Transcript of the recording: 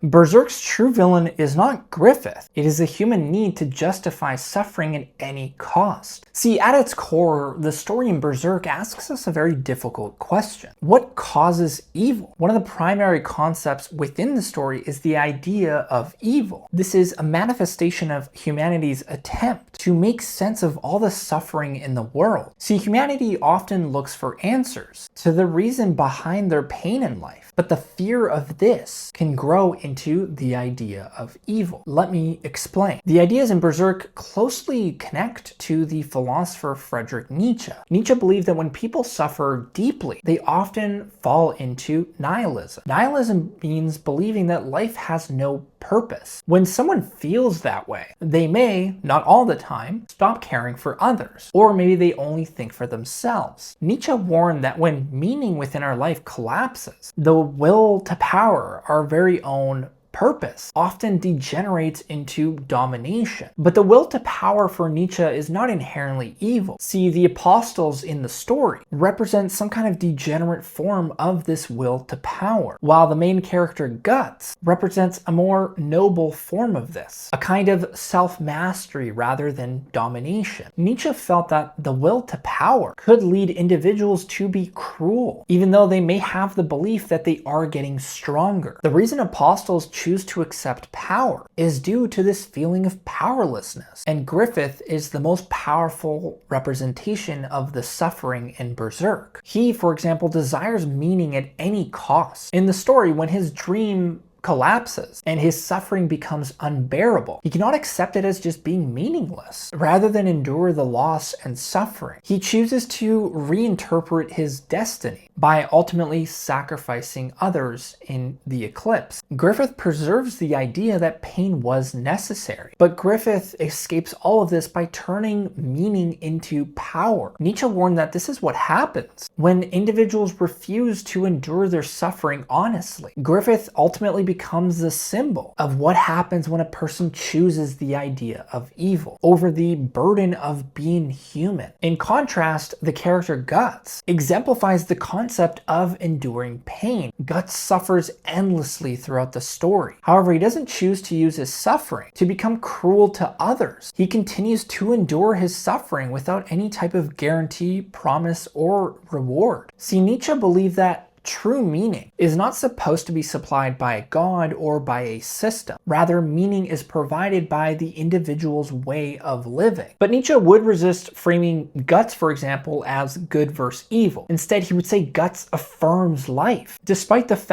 Berserk's true villain is not Griffith. It is a human need to justify suffering at any cost. See, at its core, the story in Berserk asks us a very difficult question. What causes evil? One of the primary concepts within the story is the idea of evil. This is a manifestation of humanity's attempt to make sense of all the suffering in the world. See, humanity often looks for answers to the reason behind their pain in life, but the fear of this can grow into the idea of evil. Let me explain. The ideas in Berserk closely connect to the philosopher Friedrich Nietzsche. Nietzsche believed that when people suffer deeply, they often fall into nihilism. Nihilism means believing that life has no purpose. When someone feels that way, they may, not all the time, stop caring for others, or maybe they only think for themselves. Nietzsche warned that when meaning within our life collapses, the will to power, our very own purpose, often degenerates into domination. But the will to power for Nietzsche is not inherently evil. See, the apostles in the story represent some kind of degenerate form of this will to power, while the main character Guts represents a more noble form of this, a kind of self-mastery rather than domination. Nietzsche felt that the will to power could lead individuals to be cruel, even though they may have the belief that they are getting stronger. The reason apostles choose to accept power is due to this feeling of powerlessness, and Griffith is the most powerful representation of the suffering in Berserk. He, for example, desires meaning at any cost. In the story, when his dream collapses and his suffering becomes unbearable, he cannot accept it as just being meaningless. Rather than endure the loss and suffering, he chooses to reinterpret his destiny by ultimately sacrificing others in the eclipse. Griffith preserves the idea that pain was necessary, but Griffith escapes all of this by turning meaning into power. Nietzsche warned that this is what happens when individuals refuse to endure their suffering honestly. Griffith ultimately becomes the symbol of what happens when a person chooses the idea of evil over the burden of being human. In contrast, the character Guts exemplifies the concept of enduring pain. Guts suffers endlessly throughout the story. However, he doesn't choose to use his suffering to become cruel to others. He continues to endure his suffering without any type of guarantee, promise, or reward. See, Nietzsche believed that true meaning is not supposed to be supplied by a god or by a system. Rather, meaning is provided by the individual's way of living. But Nietzsche would resist framing Guts, for example, as good versus evil. Instead, he would say Guts affirms life, despite the fact